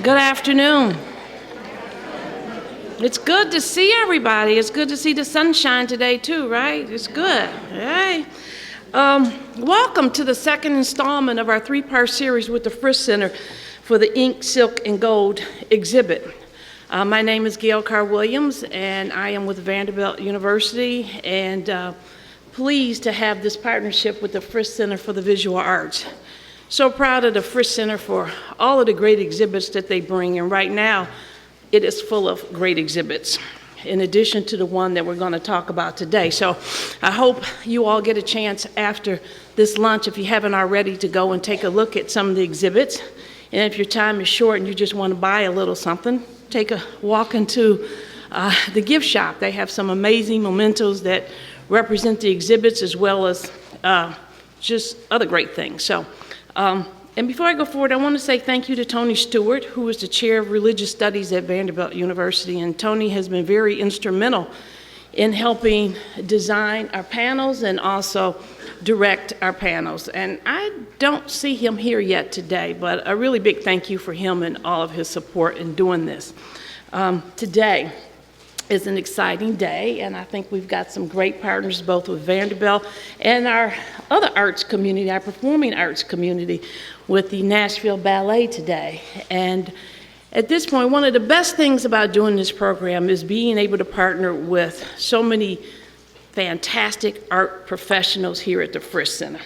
Good afternoon. It's good to see everybody. It's good to see the sunshine today too, right? It's good. Hey. Welcome to the second installment of our three-part series with the Frist Center for the Ink, Silk, and Gold exhibit. My name is Gail Carr-Williams, and I am with Vanderbilt University, and pleased to have this partnership with the Frist Center for the Visual Arts. So proud of the Frist Center for all of the great exhibits that they bring, and right now it is full of great exhibits, in addition to the one that we're going to talk about today. So I hope you all get a chance after this lunch, if you haven't already, to go and take a look at some of the exhibits. And if your time is short and you just want to buy a little something, take a walk into the gift shop. They have some amazing mementos that represent the exhibits, as well as just other great things. So. And before I go forward, I want to say thank you to Tony Stewart, who is the chair of religious studies at Vanderbilt University. And Tony has been very instrumental in helping design our panels and also direct our panels. And I don't see him here yet today, but a really big thank you for him and all of his support in doing this. Today is an exciting day, and I think we've got some great partners both with Vanderbilt and our other arts community, our performing arts community, with the Nashville Ballet today. And at this point, one of the best things about doing this program is being able to partner with so many fantastic art professionals here at the Frist Center.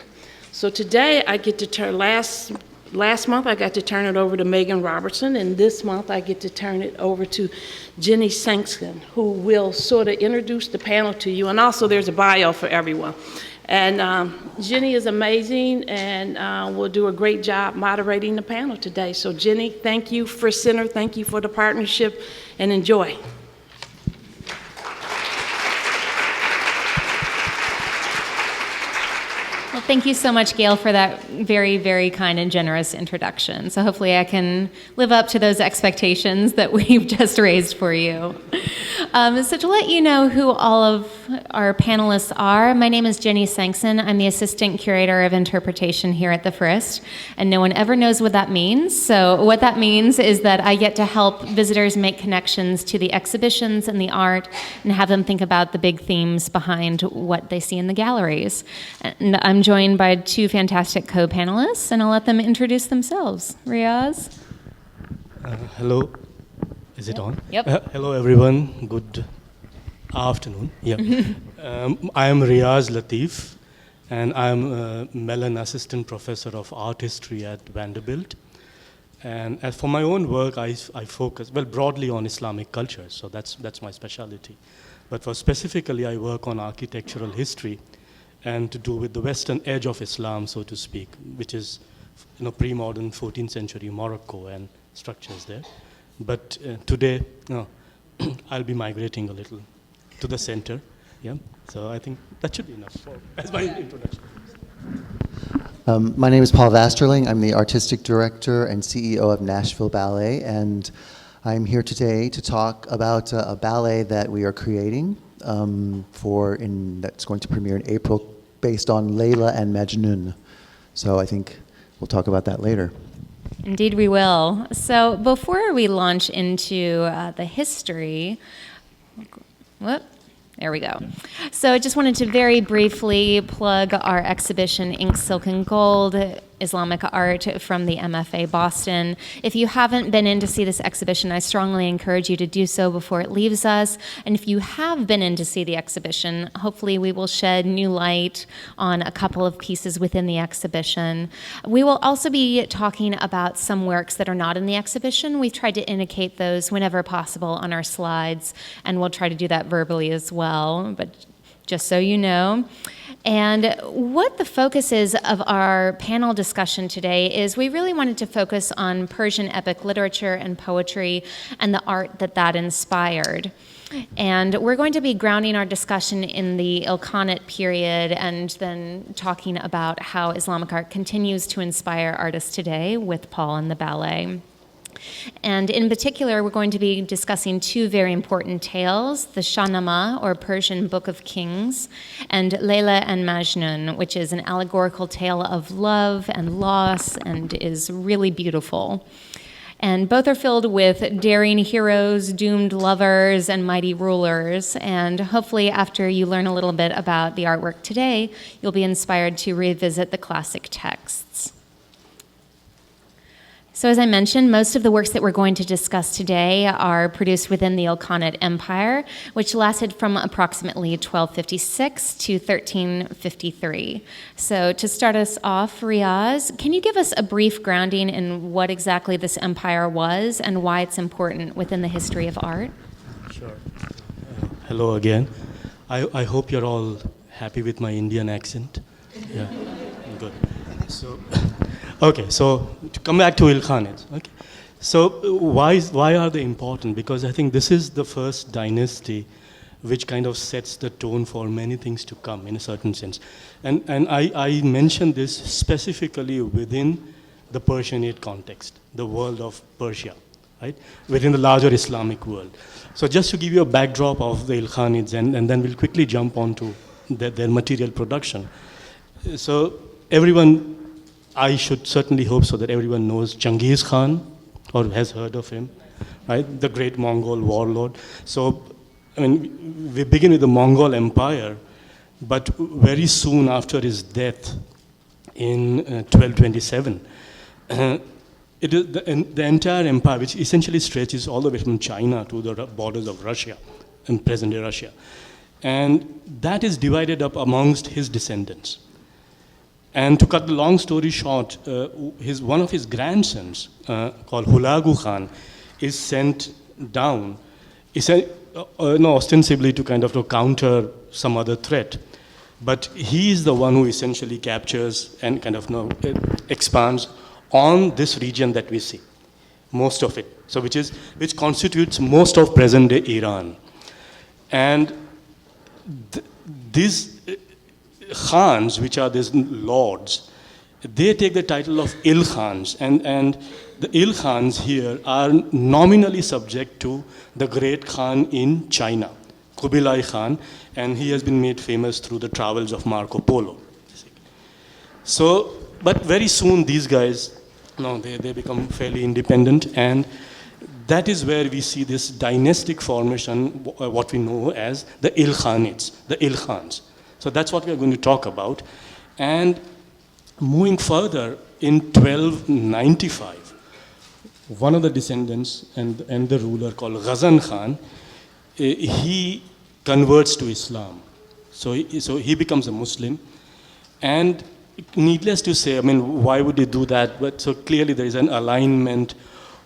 So today I get to turn, last month I got to turn it over to Megan Robertson, and this month I get to turn it over to Ginny Soenksen, who will sort of introduce the panel to you, and also there's a bio for everyone. And Ginny is amazing and will do a great job moderating the panel today. So Ginny, thank you, Frist Center, thank you for the partnership, and enjoy. Well, thank you so much, Gail, for that very, very kind and generous introduction. So hopefully I can live up to those expectations that we've just raised for you. So to let you know who all of our panelists are, my name is Ginny Soenksen. I'm the Assistant Curator of Interpretation here at the Frist, and no one ever knows what that means. So what that means is that I get to help visitors make connections to the exhibitions and the art and have them think about the big themes behind what they see in the galleries. And I'm joined by two fantastic co-panelists, and I'll let them introduce themselves. Riyaz? Hello. Is it on? Yep. Hello, everyone. Good afternoon. Yeah. I am Riyaz Latif, and I'm a Mellon Assistant Professor of Art History at Vanderbilt. And as for my own work, I focus, well, broadly on Islamic culture, so that's my specialty. But for specifically, I work on architectural history and to do with the western edge of Islam, so to speak, which is pre-modern 14th century Morocco and structures there. But today, I'll be migrating a little to the center. Yeah, so I think that should be enough as my introduction. My name is Paul Vasterling. I'm the Artistic Director and CEO of Nashville Ballet, and I'm here today to talk about a ballet that we are creating that's going to premiere in April, based on Layla and Majnun. So I think we'll talk about that later. Indeed we will. So before we launch into the history, there we go. So I just wanted to very briefly plug our exhibition, Ink, Silk, and Gold, Islamic Art from the MFA Boston. If you haven't been in to see this exhibition, I strongly encourage you to do so before it leaves us. And if you have been in to see the exhibition, hopefully we will shed new light on a couple of pieces within the exhibition. We will also be talking about some works that are not in the exhibition. We've tried to indicate those whenever possible on our slides, and we'll try to do that verbally as well, but just so you know. And what the focus is of our panel discussion today is we really wanted to focus on Persian epic literature and poetry and the art that inspired. And we're going to be grounding our discussion in the Ilkhanate period and then talking about how Islamic art continues to inspire artists today with Paul and the ballet. And in particular, we're going to be discussing two very important tales, the Shahnameh, or Persian Book of Kings, and Layla and Majnun, which is an allegorical tale of love and loss and is really beautiful. And both are filled with daring heroes, doomed lovers, and mighty rulers. And hopefully, after you learn a little bit about the artwork today, you'll be inspired to revisit the classic texts. So as I mentioned, most of the works that we're going to discuss today are produced within the Ilkhanate Empire, which lasted from approximately 1256 to 1353. So to start us off, Riyaz, can you give us a brief grounding in what exactly this empire was and why it's important within the history of art? Sure. Hello again. I hope you're all happy with my Indian accent. Yeah, good. So, okay, so to come back to Ilkhanids. Okay, so why are they important? Because I think this is the first dynasty which kind of sets the tone for many things to come in a certain sense. And I mention this specifically within the Persianate context, the world of Persia, right? Within the larger Islamic world. So just to give you a backdrop of the Ilkhanids, and then we'll quickly jump onto their material production. So everyone, I should certainly hope so that everyone knows Genghis Khan or has heard of him, right? The great Mongol warlord. So, I mean, we begin with the Mongol Empire, but very soon after his death in 1227, it is the entire empire, which essentially stretches all the way from China to the borders of Russia, and present-day Russia. And that is divided up amongst his descendants. And to cut the long story short, one of his grandsons, called Hulagu Khan, is sent down, ostensibly to kind of to counter some other threat. But he is the one who essentially captures and kind of expands on this region that we see, most of it. So which constitutes most of present-day Iran. And these Khans, which are these lords, they take the title of Il-Khans, and the Il-Khans here are nominally subject to the great Khan in China, Kubilai Khan, and he has been made famous through the travels of Marco Polo. So, but very soon these guys, they become fairly independent, and that is where we see this dynastic formation, what we know as the Il-Khanids, the Il-Khans. So that's what we are going to talk about. And moving further, in 1295, one of the descendants and the ruler called Ghazan Khan, he converts to Islam. So he becomes a Muslim. And needless to say, I mean, why would he do that? But so clearly there is an alignment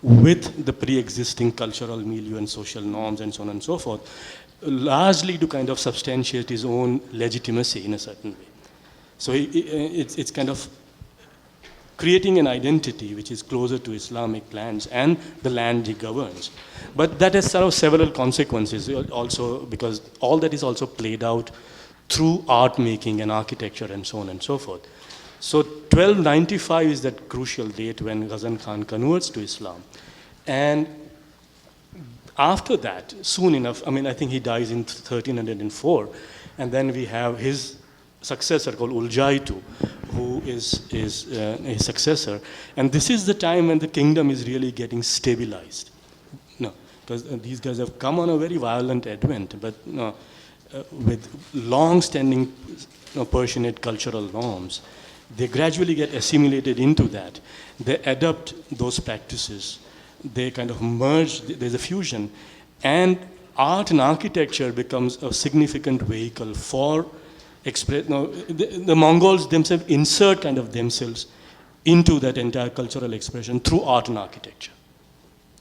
with the pre-existing cultural milieu and social norms and so on and so forth, largely to kind of substantiate his own legitimacy in a certain way. So it's kind of creating an identity which is closer to Islamic lands and the land he governs. But that has sort of several consequences also, because all that is also played out through art making and architecture and so on and so forth. So 1295 is that crucial date when Ghazan Khan converts to Islam. And after that, soon enough, I mean, I think he dies in 1304, and then we have his successor called Uljaitu, who is his successor. And this is the time when the kingdom is really getting stabilized. Because these guys have come on a very violent advent, but with long-standing Persianate cultural norms, they gradually get assimilated into that. They adopt those practices. They kind of merge, there's a fusion, and art and architecture becomes a significant vehicle for the Mongols themselves insert kind of themselves into that entire cultural expression through art and architecture.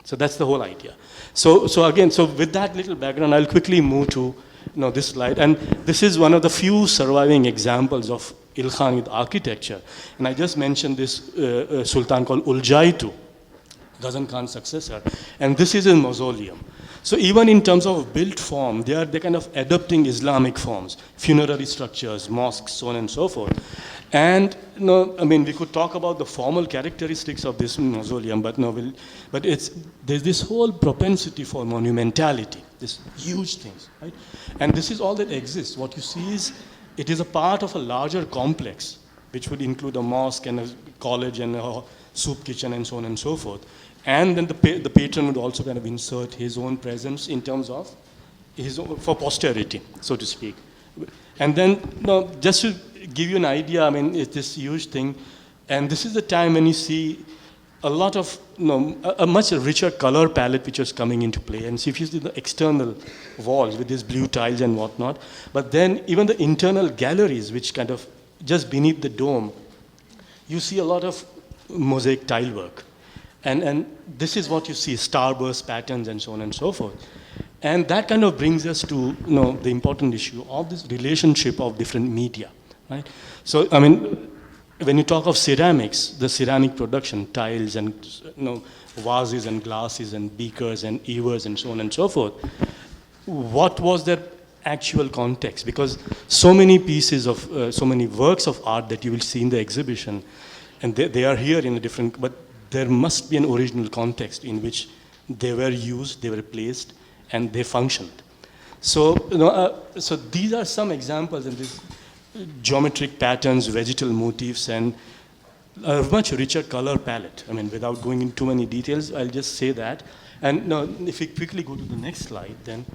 So that's the whole idea. So with that little background, I'll quickly move to this slide, and this is one of the few surviving examples of Ilkhanid architecture. And I just mentioned this sultan called Uljaitu, Ghazan Khan's successor, and this is a mausoleum. So even in terms of built form, they're kind of adopting Islamic forms, funerary structures, mosques, so on and so forth. And I mean, we could talk about the formal characteristics of this mausoleum, but there's this whole propensity for monumentality, this huge things, right? And this is all that exists. What you see is, it is a part of a larger complex, which would include a mosque and a college and a soup kitchen and so on and so forth. And then the patron would also kind of insert his own presence in terms of for posterity, so to speak. And then, just to give you an idea, I mean, it's this huge thing. And this is the time when you see a lot of, a much richer color palette which was coming into play. And see if you see the external walls with these blue tiles and whatnot, but then even the internal galleries, which kind of just beneath the dome, you see a lot of mosaic tile work. And this is what you see, starburst patterns and so on and so forth. And that kind of brings us to the important issue of this relationship of different media, right? So, I mean, when you talk of ceramics, the ceramic production, tiles and vases and glasses and beakers and ewers and so on and so forth, what was their actual context? Because so many pieces of, so many works of art that you will see in the exhibition, and they are here in a different, but there must be an original context in which they were used, they were placed, and they functioned. So, so these are some examples in this geometric patterns, vegetal motifs, and a much richer color palette. I mean, without going into too many details, I'll just say that. And now, if we quickly go to the next slide, then.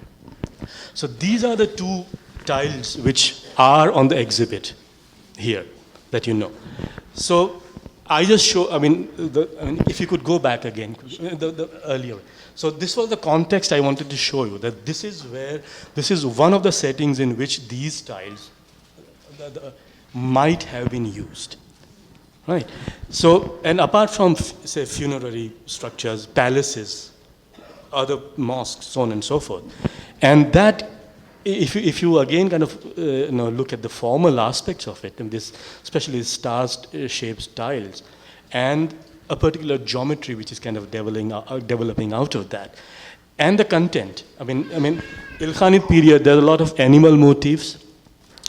So these are the two tiles which are on the exhibit here, that you know. So I just show, I mean, if you could go back again, the earlier. So this was the context I wanted to show you, that this is one of the settings in which these tiles might have been used, right? So, and apart from, say, funerary structures, palaces, other mosques, so on and so forth. And that, if you again kind of look at the formal aspects of it, and this, especially star-shaped tiles, and a particular geometry which is kind of developing out of that, and the content. I mean, Ilkhanid period, there are a lot of animal motifs,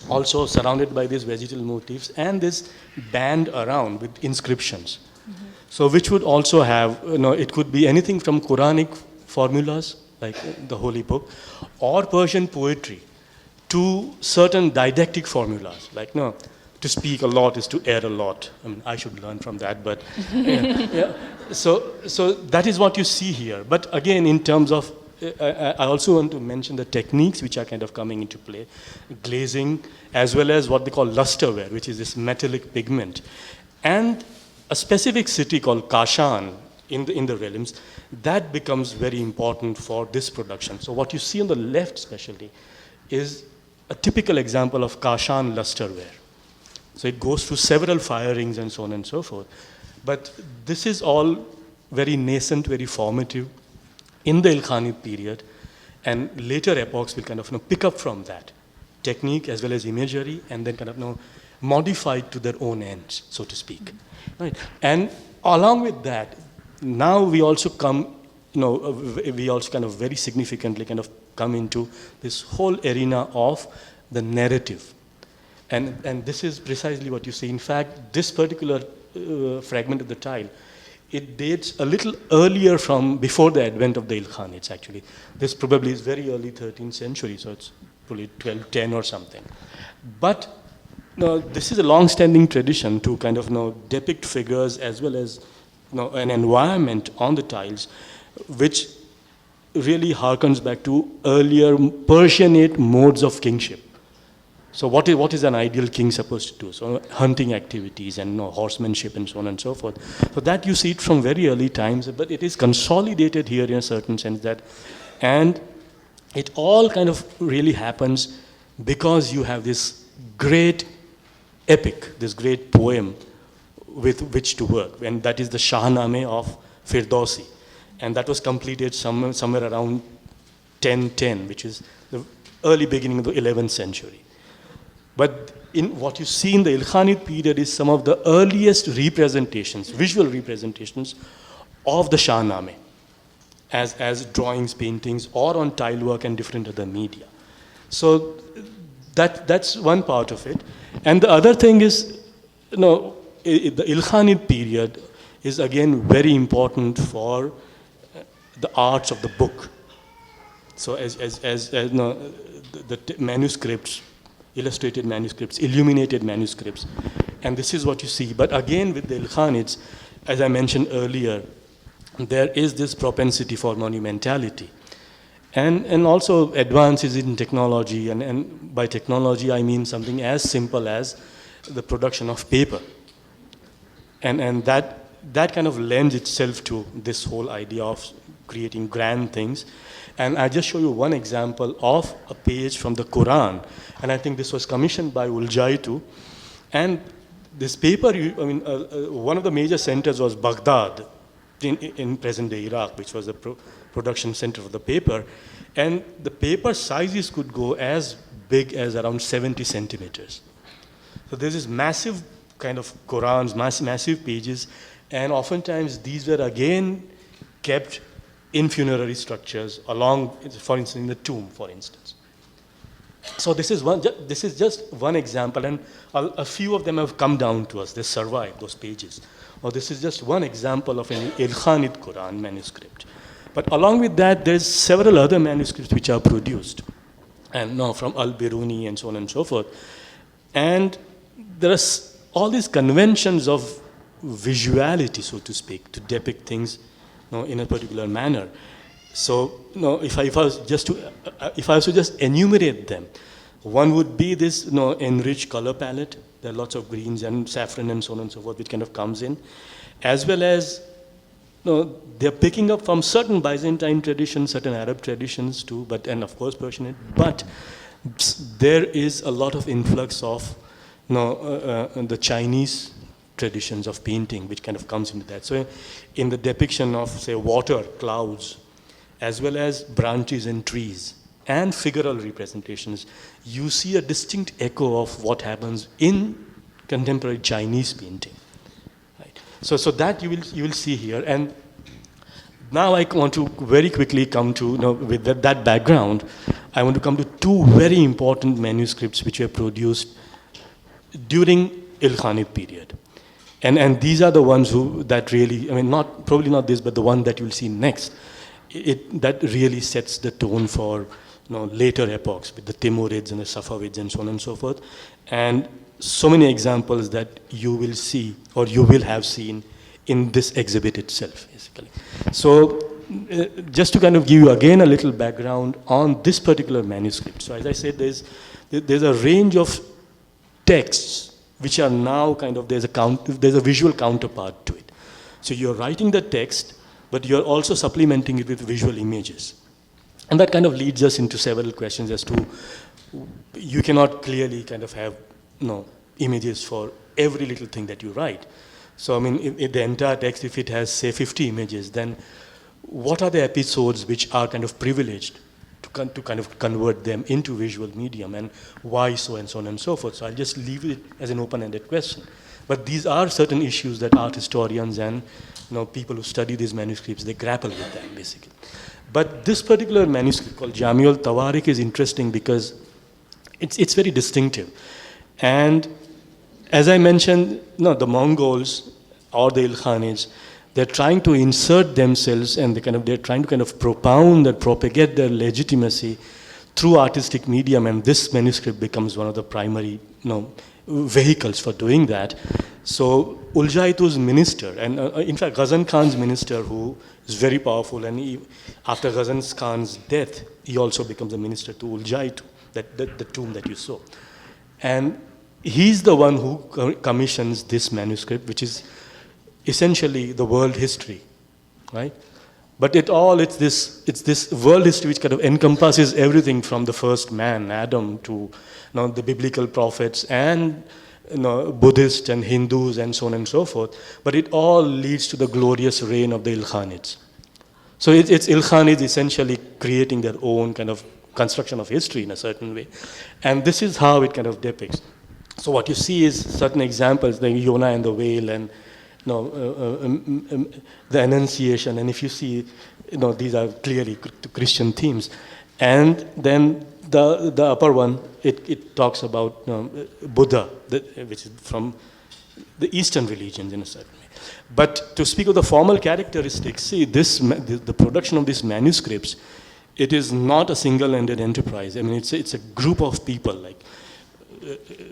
also surrounded by these vegetal motifs, and this band around with inscriptions. Mm-hmm. So which would also have, it could be anything from Quranic formulas, like the Holy Book, or Persian poetry, to certain didactic formulas, like, to speak a lot is to err a lot. I mean, I should learn from that, but yeah. So that is what you see here. But again, in terms of, I also want to mention the techniques which are kind of coming into play, glazing, as well as what they call lusterware, which is this metallic pigment, and a specific city called Kashan in the realms, that becomes very important for this production. So what you see on the left, especially, is a typical example of Kashan lusterware. So it goes through several firings and so on and so forth. But this is all very nascent, very formative in the Ilkhanid period, and later epochs will kind of pick up from that technique as well as imagery, and then kind of modify it to their own ends, so to speak. Right? And along with that, now we also come, we also kind of very significantly kind of come into this whole arena of the narrative. And this is precisely what you see. In fact, this particular fragment of the tile, it dates a little earlier from before the advent of the Ilkhanids, actually. This probably is very early 13th century, so it's probably 1210 or something. But this is a long-standing tradition to kind of depict figures as well as an environment on the tiles, which really harkens back to earlier Persianate modes of kingship. So what is an ideal king supposed to do? So hunting activities and horsemanship and so on and so forth. So that you see it from very early times, but it is consolidated here in a certain sense that, and it all kind of really happens because you have this great epic, this great poem with which to work, and that is the Shahnameh of Firdausi. And that was completed somewhere around 1010, which is the early beginning of the 11th century. But in what you see in the Ilkhanid period is some of the earliest representations, visual representations of the Shahnameh as drawings, paintings, or on tile work and different other media. So that's one part of it. And the other thing is, the Ilkhanid period is again very important for the arts of the book. So the manuscripts, illustrated manuscripts, illuminated manuscripts, and this is what you see. But again, with the Ilkhanids, as I mentioned earlier, there is this propensity for monumentality. And also advances in technology, and by technology I mean something as simple as the production of paper. And that kind of lends itself to this whole idea of creating grand things. And I just show you one example of a page from the Quran. And I think this was commissioned by Uljaitu. And this paper, one of the major centers was Baghdad in present-day Iraq, which was the production center for the paper. And the paper sizes could go as big as around 70 centimeters. So there's this massive kind of Qurans, massive pages, and oftentimes these were again kept in funerary structures along, for instance, in the tomb, for instance. So this is just one example, and a few of them have come down to us. They survived, those pages. Or this is just one example of an Ilkhanid Quran manuscript. But along with that, there's several other manuscripts which are produced, and now from Al-Biruni and so on and so forth. And there are all these conventions of visuality, so to speak, to depict things in a particular manner. So if I was to just enumerate them, one would be this enriched color palette. There are lots of greens and saffron and so on and so forth, which kind of comes in, as well as they're picking up from certain Byzantine traditions, certain Arab traditions too, and of course Persian. But there is a lot of influx of the Chinese traditions of painting, which kind of comes into that. So in the depiction of, say, water, clouds, as well as branches and trees, and figural representations, you see a distinct echo of what happens in contemporary Chinese painting. Right? So that you will see here. And now I want to very quickly come to, with that background, I want to come to two very important manuscripts which were produced during Ilkhanid period. And these are the ones that really, probably not this, but the one that you'll see next, that really sets the tone for later epochs with the Timurids and the Safavids and so on and so forth. And so many examples that you will see, or you will have seen in this exhibit itself, basically. So just to kind of give you again a little background on this particular manuscript. So as I said, there's a range of texts which are now kind of, there's a visual counterpart to it. So you're writing the text, but you're also supplementing it with visual images. And that kind of leads us into several questions as to, you cannot clearly kind of have images for every little thing that you write. So if the entire text, if it has, say, 50 images, then what are the episodes which are kind of privileged to kind of convert them into visual medium, and why so, and so on and so forth. So I'll just leave it as an open-ended question. But these are certain issues that art historians and people who study these manuscripts, they grapple with them, basically. But this particular manuscript called Jami'ul Tawarik is interesting because it's very distinctive. And as I mentioned, the Mongols or the Ilkhanids, they're trying to insert themselves, and they're trying to kind of propound and propagate their legitimacy through artistic medium, and this manuscript becomes one of the primary vehicles for doing that. So Uljaitu's minister, and in fact Ghazan Khan's minister, who is very powerful, and after Ghazan Khan's death, he also becomes a minister to Uljaitu, the tomb that you saw. And he's the one who commissions this manuscript, which is essentially the world history, right? But it's this world history which kind of encompasses everything from the first man, Adam, to the biblical prophets and Buddhists and Hindus and so on and so forth. But it all leads to the glorious reign of the Ilkhanids. So it's Ilkhanids essentially creating their own kind of construction of history in a certain way. And this is how it kind of depicts. So what you see is certain examples, the Yonah and the whale, and the Annunciation, and if you see, these are clearly Christian themes. And then the upper one, it talks about Buddha, which is from the Eastern religions in a certain way. But to speak of the formal characteristics, see, the production of these manuscripts, it is not a single-ended enterprise. It's a group of people, like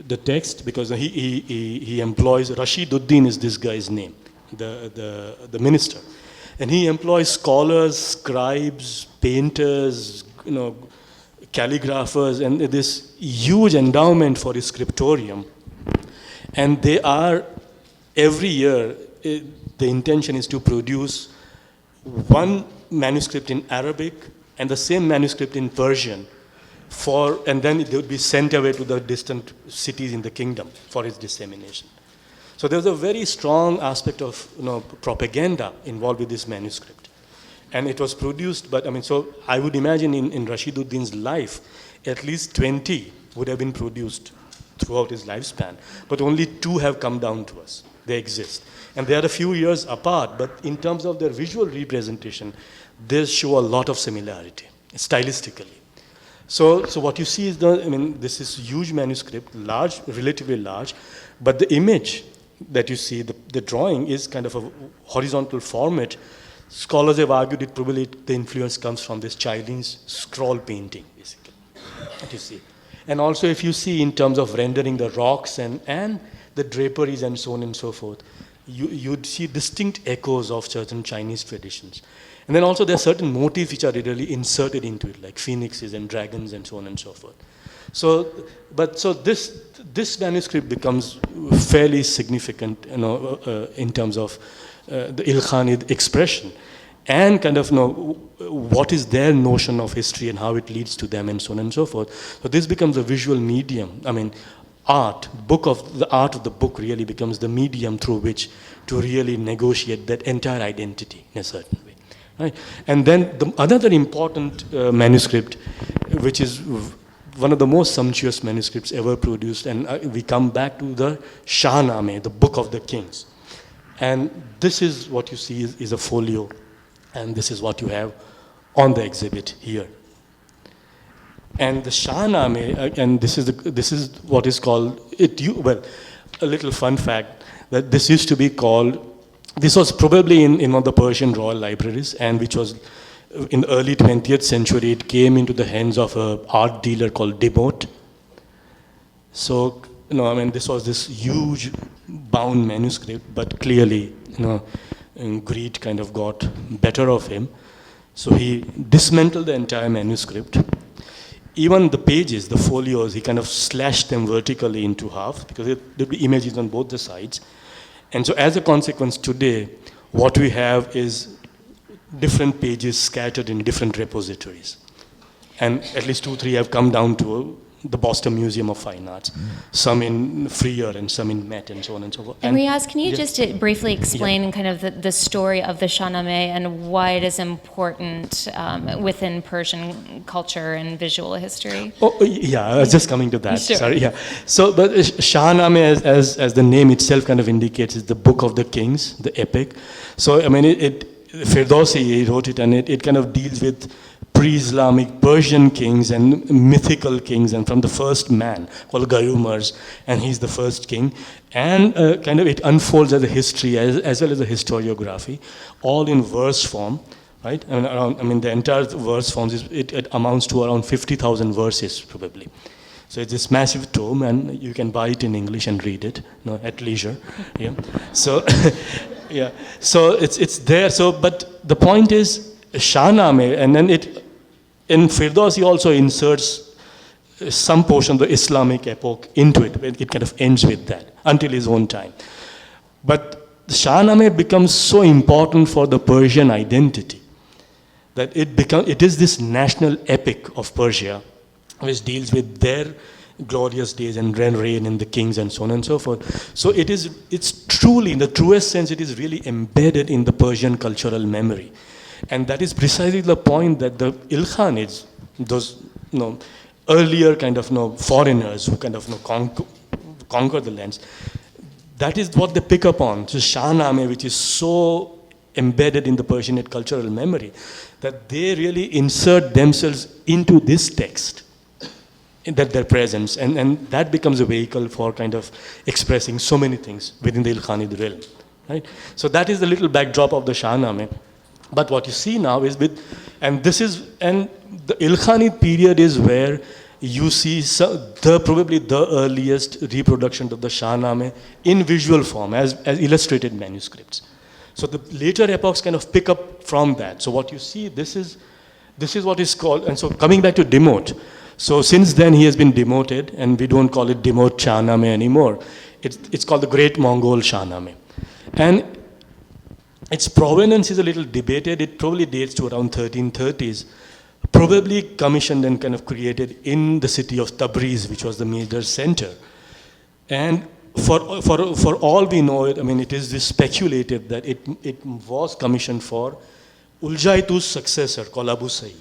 the text, because he employs, Rashiduddin is this guy's name, the minister. And he employs scholars, scribes, painters, calligraphers, and this huge endowment for his scriptorium. And they are, every year, the intention is to produce one manuscript in Arabic and the same manuscript in Persian, and then it would be sent away to the distant cities in the kingdom for its dissemination. So there's a very strong aspect of propaganda involved with this manuscript. And it was produced, so I would imagine in Rashiduddin's life, at least 20 would have been produced throughout his lifespan, but only 2 have come down to us. They exist. And they are a few years apart, but in terms of their visual representation, they show a lot of similarity, stylistically. So what you see is this is huge manuscript, large, relatively large, but the image that you see, the drawing is kind of a horizontal format. Scholars have argued it probably the influence comes from this Chinese scroll painting, basically, that you see. And also if you see in terms of rendering the rocks and the draperies and so on and so forth, you'd see distinct echoes of certain Chinese traditions. And then also there are certain motifs which are really inserted into it, like phoenixes and dragons and so on and so forth. So this manuscript becomes fairly significant, in terms of the Ilkhanid expression, and kind of what is their notion of history and how it leads to them and so on and so forth. So this becomes a visual medium. Art, the art of the book really becomes the medium through which to really negotiate that entire identity in a certain way. Right? And then another important manuscript, which is one of the most sumptuous manuscripts ever produced, and we come back to the Shahnameh, the Book of the Kings. And this is what you see is a folio, and this is what you have on the exhibit here. And the Shahnameh, and this is what is called, a little fun fact, that this used to be called, this was probably in one of the Persian royal libraries, and which was in the early 20th century, it came into the hands of an art dealer called Debot. So, this was this huge bound manuscript, but clearly, greed kind of got better of him. So he dismantled the entire manuscript. Even the pages, the folios, he kind of slashed them vertically into half because there would be images on both the sides. And so as a consequence, today, what we have is different pages scattered in different repositories. And at least 2, 3 have come down to the Boston Museum of Fine Arts, some in Freer and some in Met and so on and so forth. And Riyaz, can you just briefly explain kind of the story of the Shahnameh and why it is important within Persian culture and visual history? Oh, yeah, I was just coming to that. Sure. Sorry, yeah. So, but Shahnameh, as the name itself kind of indicates, is the Book of the Kings, the epic. So, Firdausi, he wrote it, and it kind of deals with pre-Islamic Persian kings and mythical kings, and from the first man called Gayumars, and he's the first king, and kind of it unfolds as a history as well as a historiography, all in verse form, right? The entire verse forms it amounts to around 50,000 verses probably. So it's this massive tome, and you can buy it in English and read it, at leisure. Yeah. So, yeah. So it's there. So, but the point is, Shahnameh, and then in Firdausi also inserts some portion of the Islamic epoch into it. It kind of ends with that until his own time. But Shahnameh becomes so important for the Persian identity that it is this national epic of Persia, which deals with their glorious days and reign in the kings and so on and so forth. So it's truly, in the truest sense, it is really embedded in the Persian cultural memory. And that is precisely the point that the Ilkhanids, those earlier kind of foreigners who kind of conquer the lands, that is what they pick up on. So Shahnameh, which is so embedded in the Persian cultural memory, that they really insert themselves into this text, that their presence, and that becomes a vehicle for kind of expressing so many things within the Ilkhanid realm, right? So that is the little backdrop of the Shahnameh. But what you see now is and the Ilkhanid period is where you see probably the earliest reproduction of the Shahnameh in visual form as illustrated manuscripts. So the later epochs kind of pick up from that. So what you see, this is what is called, and so coming back to demote. So since then he has been demoted, and we don't call it demote Shahnameh anymore. It's called the Great Mongol Shahnameh. And its provenance is a little debated. It probably dates to around 1330s, probably commissioned and kind of created in the city of Tabriz, which was the major center. And for all we know, it is speculated that it was commissioned for Uljaitu's successor, called Abu Sa'id.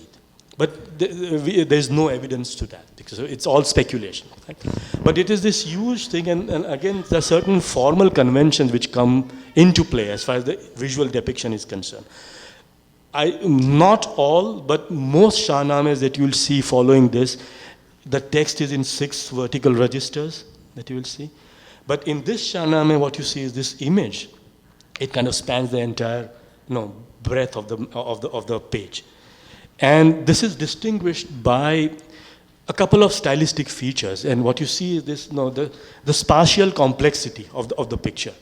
But there's no evidence to that, because it's all speculation. Right? But it is this huge thing, and again, there are certain formal conventions which come into play as far as the visual depiction is concerned. Not all, but most Shahnamehs that you will see following this, the text is in 6 vertical registers that you will see. But in this Shahnameh, what you see is this image. It kind of spans the entire breadth of the page. And this is distinguished by a couple of stylistic features. And what you see is this, the spatial complexity of the picture.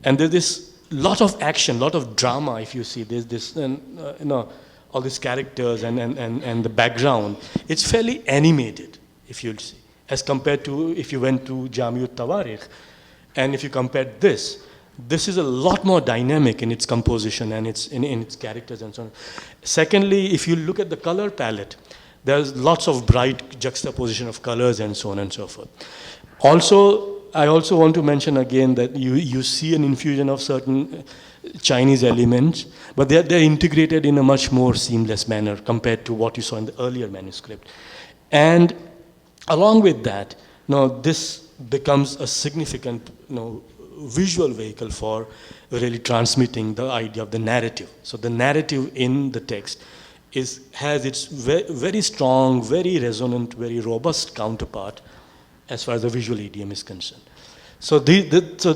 And there's this lot of action, lot of drama. If you see, there's this, all these characters and the background. It's fairly animated, if you'll see, as compared to if you went to Jami'ut Tawarikh, and if you compared this. This is a lot more dynamic in its composition and in its characters and so on. Secondly, if you look at the color palette, there's lots of bright juxtaposition of colors and so on and so forth. I also want to mention again that you see an infusion of certain Chinese elements, but they're integrated in a much more seamless manner compared to what you saw in the earlier manuscript. And along with that, this becomes a significant visual vehicle for really transmitting the idea of the narrative. So the narrative in the text has its very strong, very resonant, very robust counterpart as far as the visual idiom is concerned. So these are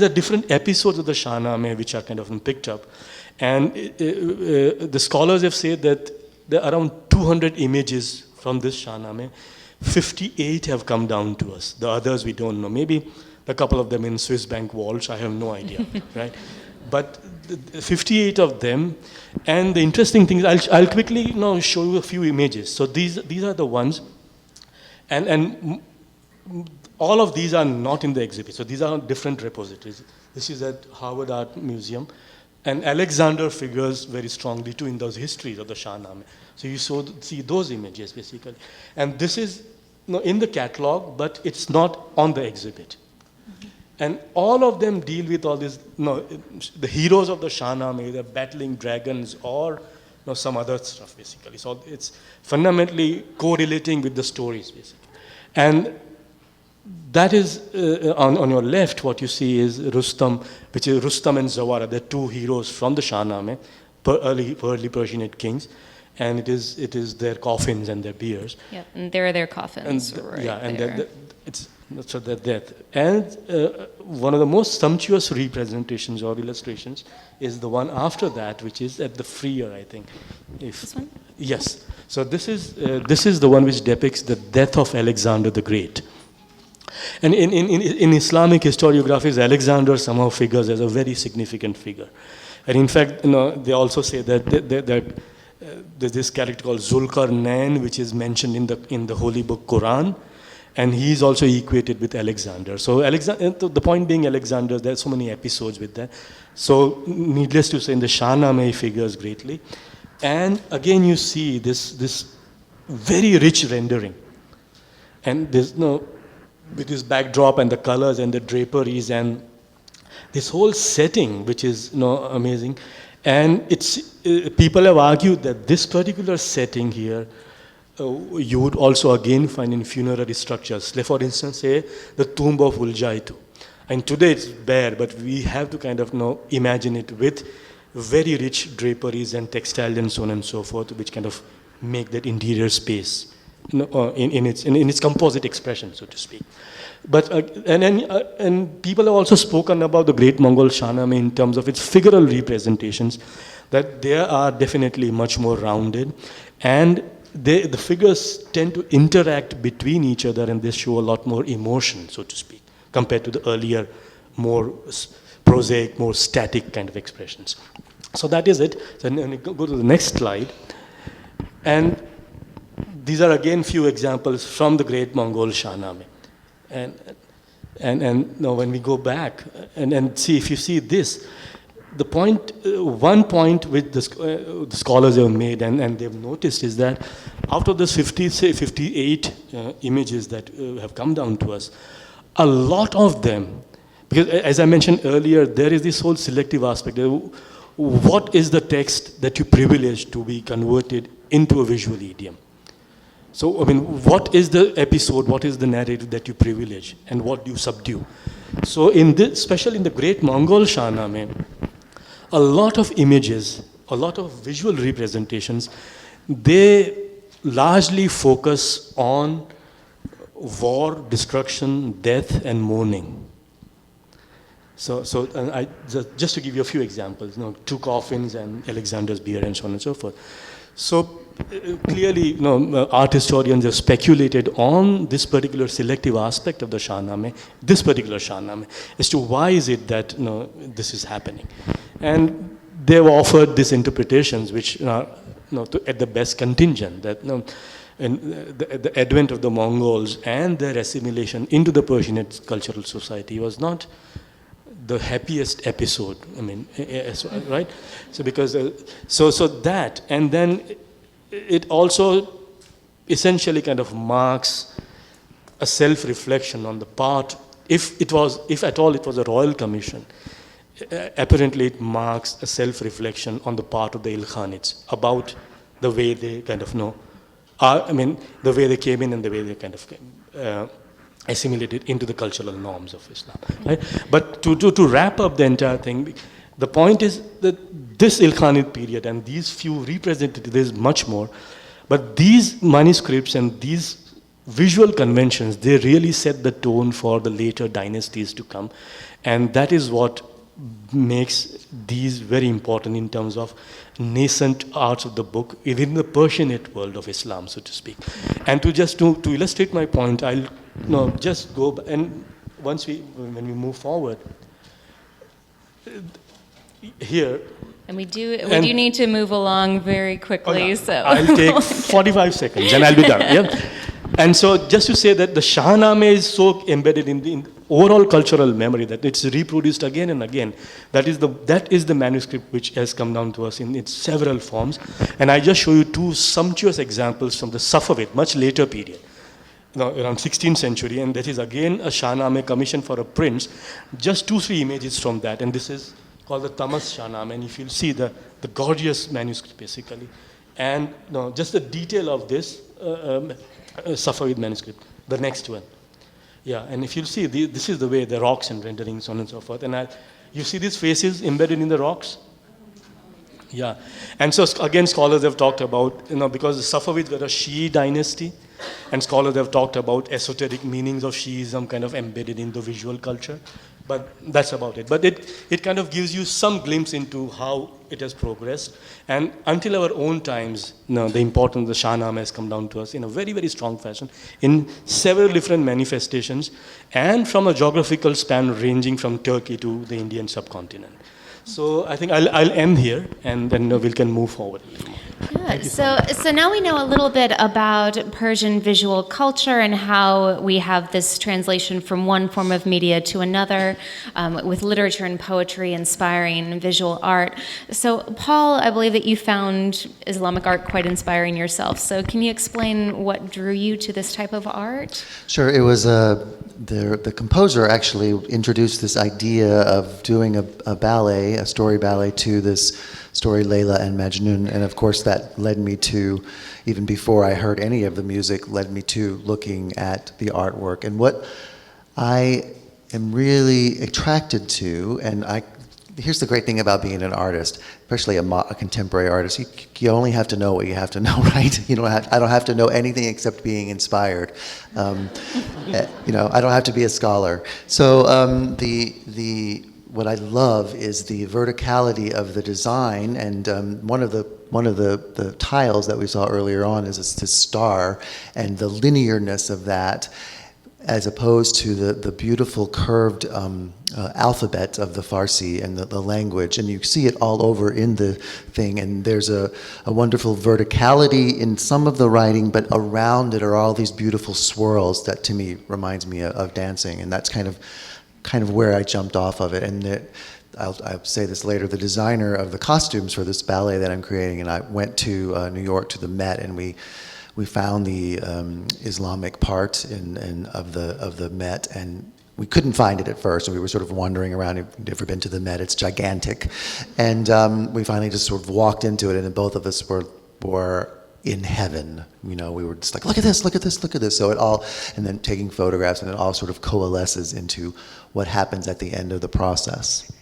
different episodes of the Shahnameh which are kind of picked up. And the scholars have said that there are around 200 images from this Shahnameh. 58 have come down to us. The others we don't know. Maybe a couple of them in Swiss bank vaults, I have no idea, right? But 58 of them, and the interesting thing is, I'll quickly show you a few images. So these are the ones, and all of these are not in the exhibit. So these are different repositories. This is at Harvard Art Museum, and Alexander figures very strongly too in those histories of the Shahnameh. So you see those images basically, and this is in the catalog, but it's not on the exhibit. And all of them deal with all this, the heroes of the Shahnameh, they're battling dragons or some other stuff, basically. So it's fundamentally correlating with the stories, basically. And that is, on your left, what you see is Rustam, which is Rustam and Zawara, the 2 heroes from the Shahnameh, early Persianate kings. And it is their coffins and their biers. Yep, and there are their coffins there. So their death. And one of the most sumptuous representations or illustrations is the one after that, which is at the freer, I think. This one? Yes. So this is the one which depicts the death of Alexander the Great. And in Islamic historiographies, Alexander somehow figures as a very significant figure. And in fact, they also say that there's this character called Zulkarnain, which is mentioned in the holy book Quran, and he's also equated with Alexander. So the point being, Alexander, there are so many episodes with that. So needless to say, in the Shahnameh he figures greatly, and again you see this very rich rendering, and there's with this backdrop and the colors and the draperies and this whole setting, which is amazing. And people have argued that this particular setting here, you would also again find in funerary structures. For instance, say the tomb of Uljaitu. And today it's bare, but we have to kind of imagine it with very rich draperies and textiles and so on and so forth, which kind of make that interior space in its composite expression, so to speak. But and people have also spoken about the Great Mongol Shahnameh in terms of its figural representations, that they are definitely much more rounded, and the figures tend to interact between each other, and they show a lot more emotion, so to speak, compared to the earlier, more prosaic, more static kind of expressions. So that is it. So then we go to the next slide. And these are again few examples from the great Mongol Shahnameh. And now when we go back and see, if you see this, the point, one point which the scholars have made and they've noticed is that out of those 58 images that have come down to us, a lot of them, because as I mentioned earlier, there is this whole selective aspect. What is the text that you privilege to be converted into a visual idiom? So, I mean, what is the episode, what is the narrative that you privilege, and what do you subdue? So, in this, especially in the great Mongol Shahnameh, a lot of images, a lot of visual representations, they largely focus on war, destruction, death, and mourning. So and just to give you a few examples, two coffins and Alexander's bier and so on and so forth. So clearly, art historians have speculated on this particular selective aspect of the Shahnameh, this particular Shahnameh, as to why is it that this is happening. And they've offered these interpretations which are at the best contingent, that and the advent of the Mongols and their assimilation into the Persian cultural society was not the happiest episode. I mean, right? So because so that, and then it also essentially kind of marks a self-reflection on the part. If at all it was a royal commission, apparently it marks a self-reflection on the part of the Ilkhanids about the way they kind of the way they came in and the way they kind of assimilated into the cultural norms of Islam. Right? But to wrap up the entire thing, the point is that this Ilkhanid period and these few representatives, there's much more, but these manuscripts and these visual conventions, they really set the tone for the later dynasties to come. And that is what makes these very important in terms of nascent arts of the book within the Persianate world of Islam, so to speak. And to illustrate my point, I'll just go, and when we move forward, here. And we do need to move along very quickly, so. I'll take 45 seconds and I'll be done, yeah? And so just to say that the Shahnameh is so embedded in the overall cultural memory that it's reproduced again and again. That is the manuscript which has come down to us in its several forms. And I just show you two sumptuous examples from the Safavid, much later period, around 16th century. And that is again a Shahnameh commissioned for a prince. Just 2-3 images from that. And this is called the Tamas Shahnameh. And if you'll see the gorgeous manuscript basically. And just the detail of this Safavid manuscript, the next one. Yeah, and if you'll see, this is the way the rocks and renderings, so on and so forth. And you see these faces embedded in the rocks? Yeah. And so again, scholars have talked about, because the Safavids were a Shi'i dynasty, and scholars have talked about esoteric meanings of Shi'ism kind of embedded in the visual culture. But that's about it. But it kind of gives you some glimpse into how it has progressed. And until our own times, the importance of the Shahnameh has come down to us in a very, very strong fashion in several different manifestations and from a geographical span ranging from Turkey to the Indian subcontinent. So I think I'll end here, and then we can move forward. Good. So now we know a little bit about Persian visual culture and how we have this translation from one form of media to another, with literature and poetry inspiring visual art. So Paul, I believe that you found Islamic art quite inspiring yourself. So can you explain what drew you to this type of art? Sure. It was the composer actually introduced this idea of doing a ballet, a story ballet, to this story Layla and Majnun, and of course that led me to, even before I heard any of the music, led me to looking at the artwork. And what I am really attracted to, and here's the great thing about being an artist, especially a contemporary artist, you only have to know what you have to know, right? I don't have to know anything except being inspired. I don't have to be a scholar. So what I love is the verticality of the design, and one of the tiles that we saw earlier on is this star, and the linearness of that. as opposed to the beautiful curved alphabet of the Farsi and the language. And you see it all over in the thing. And there's a wonderful verticality in some of the writing, but around it are all these beautiful swirls that to me reminds me of dancing. And that's kind of where I jumped off of it. And I'll say this later, the designer of the costumes for this ballet that I'm creating, and I went to New York to the Met, and we found the Islamic part of the Met, and we couldn't find it at first, and we were sort of wandering around. If you've ever been to the Met, it's gigantic. And we finally just sort of walked into it, and both of us were in heaven. You know, we were just like, look at this, look at this, look at this. So it all, and then taking photographs, and it all sort of coalesces into what happens at the end of the process.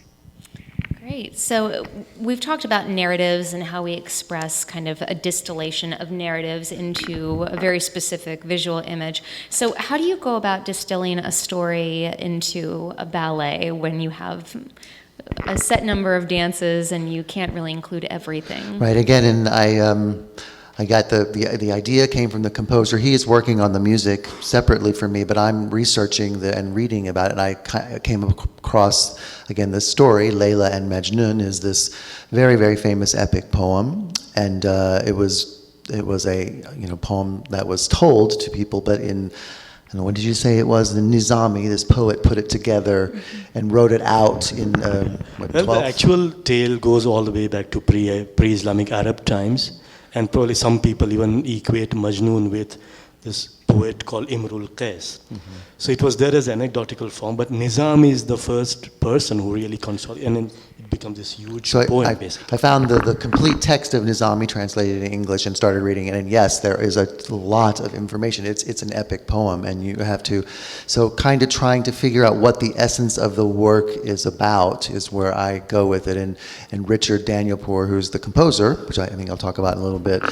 Great. So we've talked about narratives and how we express kind of a distillation of narratives into a very specific visual image. So how do you go about distilling a story into a ballet when you have a set number of dances and you can't really include everything? Right. Again, and I got the idea came from the composer. He is working on the music separately for me, but I'm researching and reading about it. And I came across, again, this story, Layla and Majnun, is this very, very famous epic poem. And it was a poem that was told to people, but in, I don't know, what did you say it was? The Nizami, this poet, put it together and wrote it out in, what, 12? Well, the actual tale goes all the way back to pre-Islamic Arab times. And probably some people even equate Majnun with this poet called Imrul Qais. Mm-hmm. So it was there as anecdotal form, but Nizam is the first person who really consolidated, and then it becomes this huge poem, basically. I found the complete text of Nizami translated in English and started reading it, and yes, there is a lot of information. It's an epic poem, and you have to, so kind of trying to figure out what the essence of the work is about is where I go with it, and Richard Danielpour, who's the composer, which I think I'll talk about in a little bit,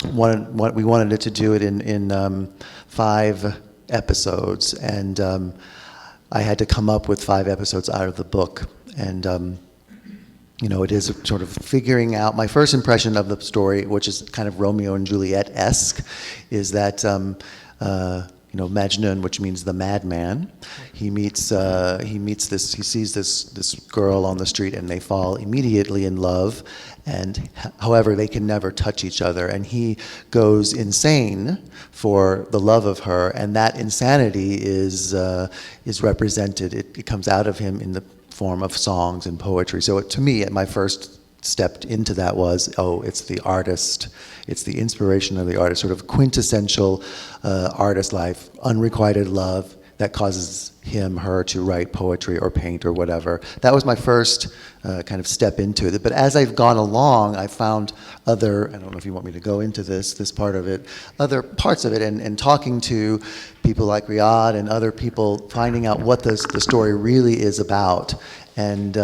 we wanted it to do it in 5 episodes, and I had to come up with 5 episodes out of the book, and it is sort of figuring out my first impression of the story, which is kind of Romeo and Juliet-esque, is that Majnun, which means the madman, he sees this girl on the street, and they fall immediately in love, and however they can never touch each other, and he goes insane for the love of her, and that insanity is represented. It comes out of him in the form of songs and poetry. So to me, my first step into that was, it's the artist, it's the inspiration of the artist, sort of quintessential artist life, unrequited love that causes him, her to write poetry or paint or whatever. That was my first kind of step into it. But as I've gone along, I found I don't know if you want me to go into this part of it, other parts of it, and talking to people like Riyad and other people, finding out what the story really is about. And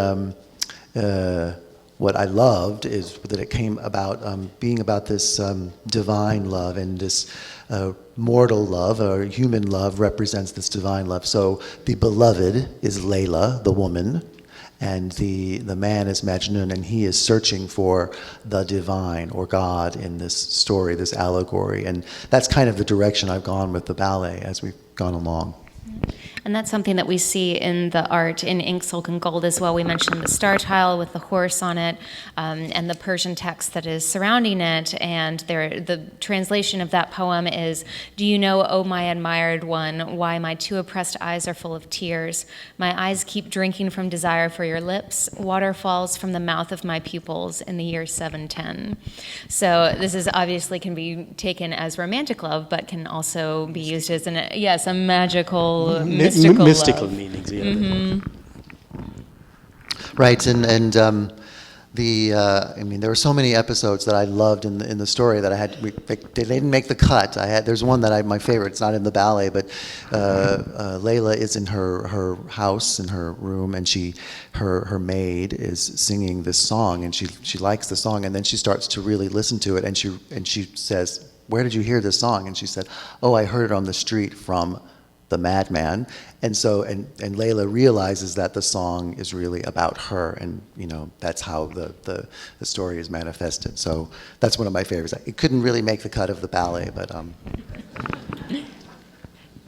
what I loved is that it came about being about this divine love, and this mortal love, or human love, represents this divine love. So the beloved is Layla, the woman, and the man is Majnun, and he is searching for the divine, or God, in this story, this allegory. And that's kind of the direction I've gone with the ballet as we've gone along. And that's something that we see in the art in ink, silk, and gold as well. We mentioned the star tile with the horse on it, and the Persian text that is surrounding it. And the translation of that poem is, "Do you know, O my admired one, why my 2 oppressed eyes are full of tears? My eyes keep drinking from desire for your lips. Water falls from the mouth of my pupils in the year 710. So this is obviously can be taken as romantic love, but can also be used as a magical, mystical meanings, yeah. Mm-hmm. Right, and there were so many episodes that I loved in the story that I had. They didn't make the cut. There's one that my favorite. It's not in the ballet, but Layla is in her house, in her room, and her maid is singing this song, and she likes the song, and then she starts to really listen to it, and she says, "Where did you hear this song?" And she said, "Oh, I heard it on the street from the madman." And so and Layla realizes that the song is really about her, and that's how the story is manifested. So that's one of my favorites. It couldn't really make the cut of the ballet, but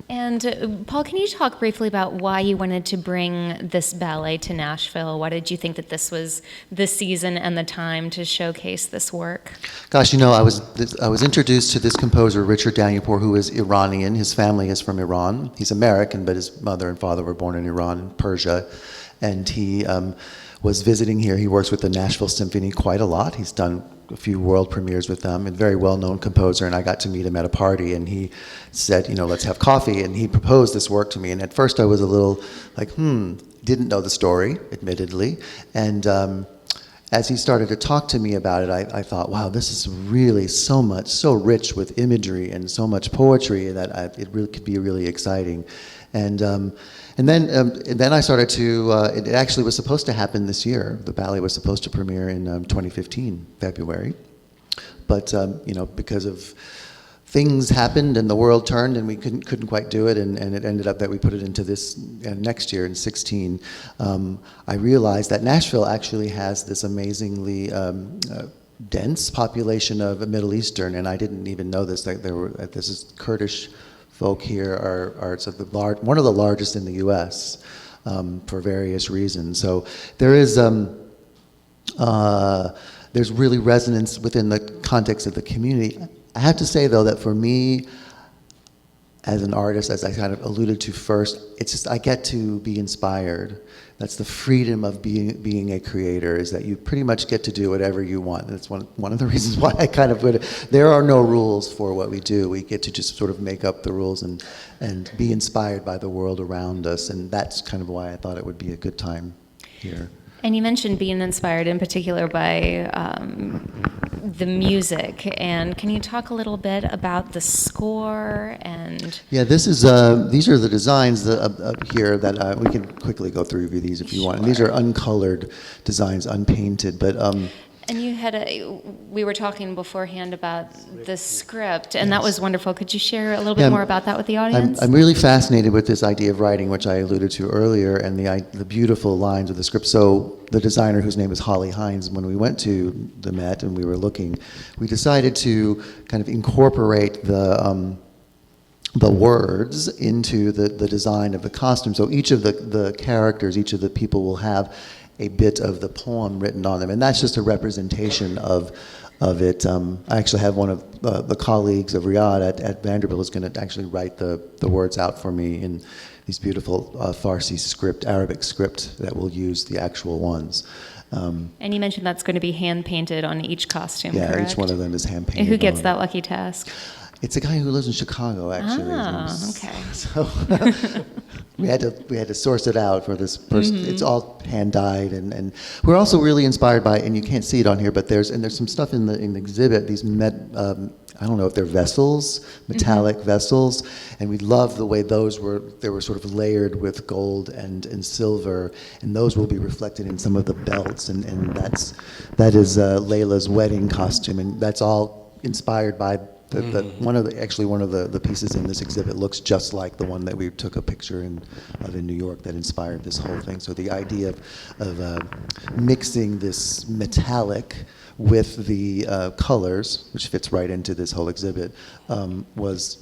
And Paul, can you talk briefly about why you wanted to bring this ballet to Nashville? Why did you think that this was the season and the time to showcase this work? Gosh, you know, I was introduced to this composer, Richard Danyapur, who is Iranian. His family is from Iran. He's American, but his mother and father were born in Iran, Persia. And he was visiting here. He works with the Nashville Symphony quite a lot. He's done a few world premieres with them, and very well-known composer, and I got to meet him at a party, and he said, you know, let's have coffee, and he proposed this work to me, and at first I was a little like, didn't know the story, admittedly, and as he started to talk to me about it, I thought, wow, this is really so rich with imagery and so much poetry that it really could be really exciting. And then I started to, it actually was supposed to happen this year. The ballet was supposed to premiere in 2015, February. But, you know, because of things happened and the world turned and we couldn't quite do it, and it ended up that we put it into this next year in 16. I realized that Nashville actually has this amazingly dense population of Middle Eastern, and I didn't even know this, that this is Kurdish folk here are one of the largest in the U.S. For various reasons. So there is there's really resonance within the context of the community. I have to say though that for me, as an artist, as I kind of alluded to first, it's just I get to be inspired. That's the freedom of being a creator, is that you pretty much get to do whatever you want. And that's one of the reasons why I kind of put it. There are no rules for what we do. We get to just sort of make up the rules and be inspired by the world around us. And that's kind of why I thought it would be a good time here. And you mentioned being inspired in particular by the music, and can you talk a little bit about the score and? Yeah, these are the designs here that we can quickly go through these if you want. And these are uncolored designs, unpainted, but. And you had we were talking beforehand about the script, and that was wonderful. Could you share a little bit more about that with the audience? I'm really fascinated with this idea of writing, which I alluded to earlier, and the beautiful lines of the script. So the designer, whose name is Holly Hines, when we went to the Met and we were looking, we decided to kind of incorporate the words into the design of the costume. So each of the characters, each of the people will have a bit of the poem written on them, and that's just a representation of it. I actually have one of the colleagues of Riyadh at Vanderbilt is going to actually write the words out for me in these beautiful Farsi script, Arabic script that will use the actual ones. And you mentioned that's going to be hand painted on each costume, yeah, correct? Each one of them is hand painted. And who gets on. that lucky task? It's a guy who lives in Chicago, actually. Okay. So we had to source it out for this person. Mm-hmm. It's all hand dyed, and we're also really inspired by, and you can't see it on here, but there's some stuff in the exhibit. These I don't know if they're vessels, metallic vessels, and we love the way they were sort of layered with gold and silver, and those will be reflected in some of the belts, and that is Layla's wedding costume, and that's all inspired by. One of the pieces in this exhibit looks just like the one that we took a picture of in New York that inspired this whole thing. So the idea of mixing this metallic with the colors, which fits right into this whole exhibit, was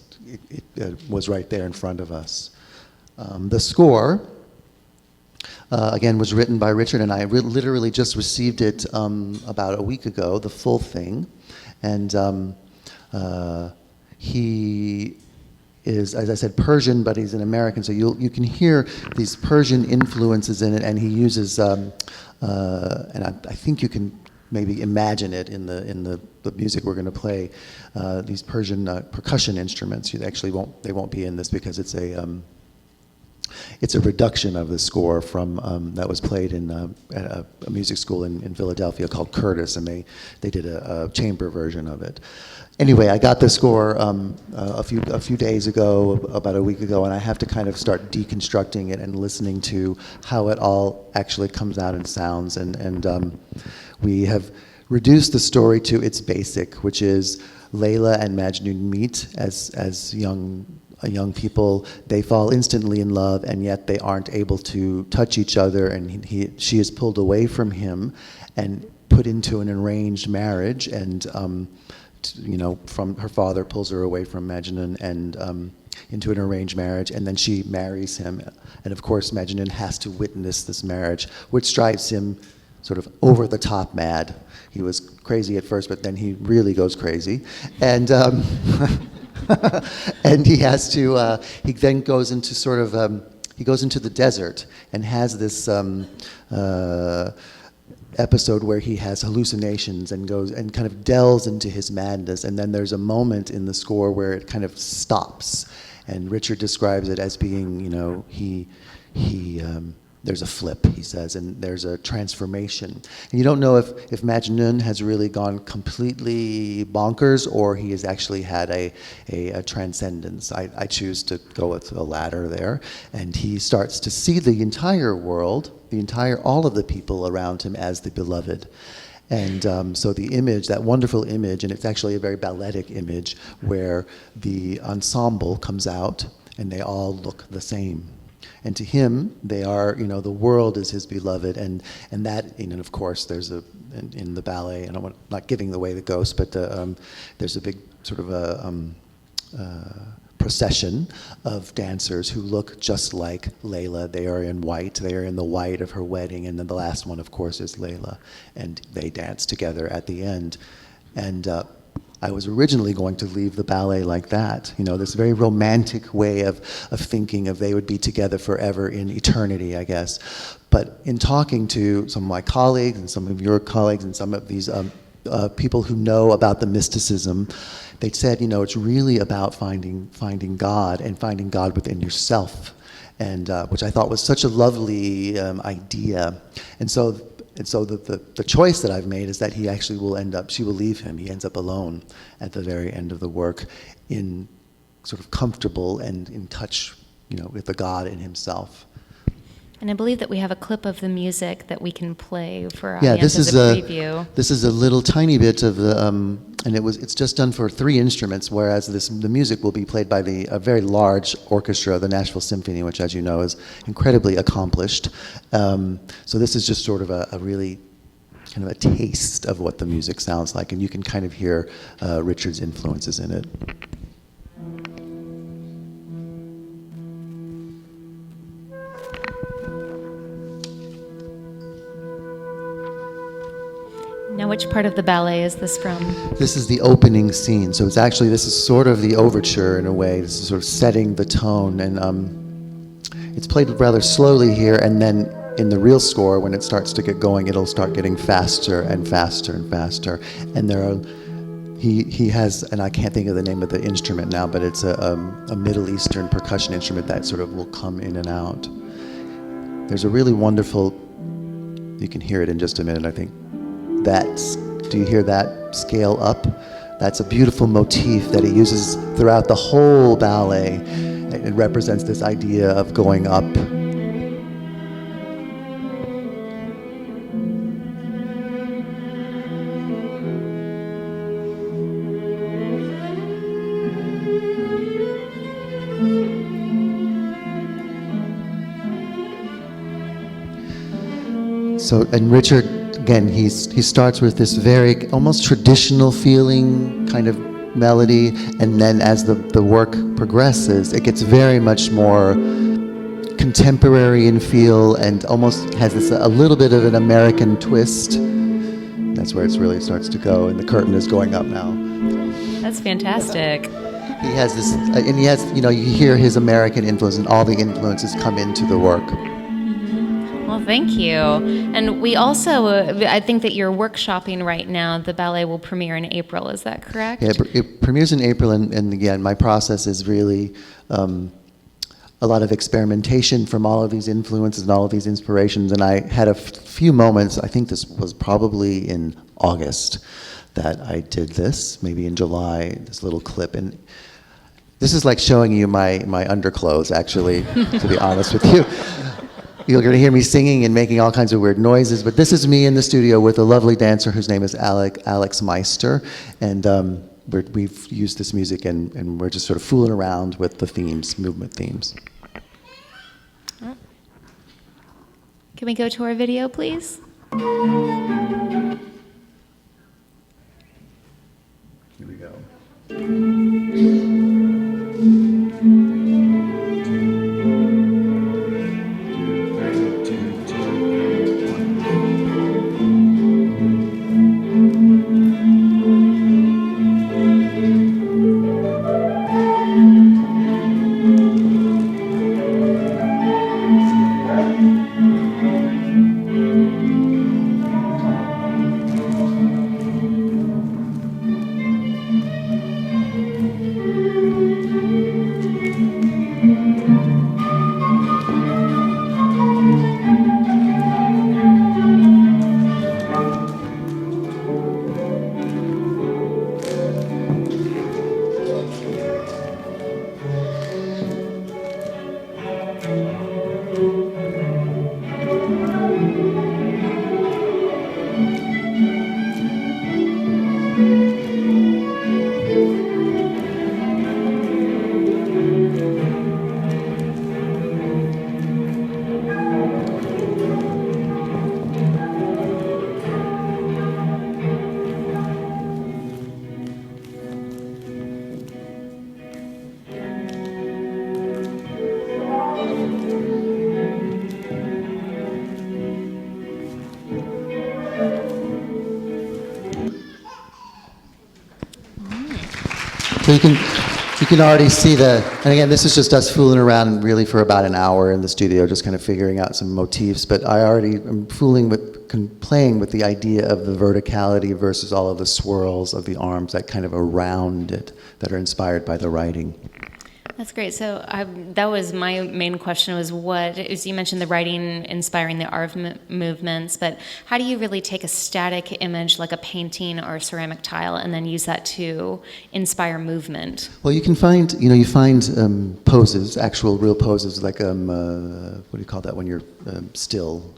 right there in front of us. The score, again, was written by Richard, and I literally just received it about a week ago, the full thing, and. He is, as I said, Persian, but he's an American, so you can hear these Persian influences in it, and he uses, and I think you can maybe imagine it in the music we're going to play. These Persian percussion instruments. They won't be in this because it's a reduction of the score from that was played in at a music school in Philadelphia called Curtis, and they did a chamber version of it. Anyway, I got the score a few days ago, about a week ago, and I have to kind of start deconstructing it and listening to how it all actually comes out and sounds. And we have reduced the story to its basic, which is Layla and Majnun meet as young people. They fall instantly in love, and yet they aren't able to touch each other. And she is pulled away from him and put into an arranged marriage, and from her father pulls her away from Majnun, and into an arranged marriage, and then she marries him. And of course, Majnun has to witness this marriage, which drives him sort of over the top mad. He was crazy at first, but then he really goes crazy. And and he has to, he then goes into sort of, he goes into the desert and has this episode where he has hallucinations and goes and kind of delves into his madness. And then there's a moment in the score where it kind of stops. And Richard describes it as being, you know, there's a flip, he says, and there's a transformation. And you don't know if Majnun has really gone completely bonkers or he has actually had a transcendence. I choose to go with the latter there. And he starts to see the entire world, all of the people around him as the beloved. And so the image, that wonderful image, and it's actually a very balletic image where the ensemble comes out and they all look the same. And to him, they are, you know, the world is his beloved, and that, and of course, there's in the ballet, and I'm not giving away the ghost, but there's a big sort of a procession of dancers who look just like Layla. They are in white. They are in the white of her wedding, and then the last one, of course, is Layla, and they dance together at the end. And I was originally going to leave the ballet like that, you know, this very romantic way of thinking of they would be together forever in eternity, I guess. But in talking to some of my colleagues and some of your colleagues and some of these people who know about the mysticism, they said, you know, it's really about finding God and finding God within yourself, and which I thought was such a lovely idea. And so the choice that I've made is that he actually will end up, she will leave him. He ends up alone at the very end of the work, in sort of comfortable and in touch, you know, with the God in himself. And I believe that we have a clip of the music that we can play for our Yeah, audience as a preview. This is a little tiny bit of the, and it's just done for 3 instruments, whereas the music will be played by a very large orchestra, the Nashville Symphony, which, as you know, is incredibly accomplished. So this is just sort of a really kind of a taste of what the music sounds like, and you can kind of hear Richard's influences in it. Now, which part of the ballet is this from? This is the opening scene, so it's actually, this is sort of the overture in a way. This is sort of setting the tone, and it's played rather slowly here, and then in the real score, when it starts to get going, it'll start getting faster and faster and faster. And there are, he has, and I can't think of the name of the instrument now, but it's a Middle Eastern percussion instrument that sort of will come in and out. There's a really wonderful, you can hear it in just a minute, I think. Do you hear that scale up? That's a beautiful motif that he uses throughout the whole ballet. It represents this idea of going up. So, and Richard, again, he starts with this very almost traditional feeling kind of melody, and then as the work progresses, it gets very much more contemporary in feel and almost has this a little bit of an American twist. That's where it really starts to go, and the curtain is going up now. That's fantastic. He has this, and he has, you know, you hear his American influence, and all the influences come into the work. Well, thank you. And we also, I think that you're workshopping right now. The ballet will premiere in April. Is that correct? Yeah, it premieres in April, and again, my process is really a lot of experimentation from all of these influences and all of these inspirations. And I had a few moments, I think this was probably in August, that I did this, maybe in July, this little clip. And this is like showing you my underclothes, actually, to be honest with you. You're going to hear me singing and making all kinds of weird noises, but this is me in the studio with a lovely dancer whose name is Alex Meister, and we've used this music and we're just sort of fooling around with the themes, movement themes. Can we go to our video, please? Here we go. So you can already see and again, this is just us fooling around really for about an hour in the studio, just kind of figuring out some motifs, but I already am playing with the idea of the verticality versus all of the swirls of the arms that kind of around it that are inspired by the writing. That's great. So that was my main question was you mentioned the writing inspiring the art movements, but how do you really take a static image like a painting or a ceramic tile and then use that to inspire movement? Well, you can find, poses, actual real poses, like, what do you call that when you're still?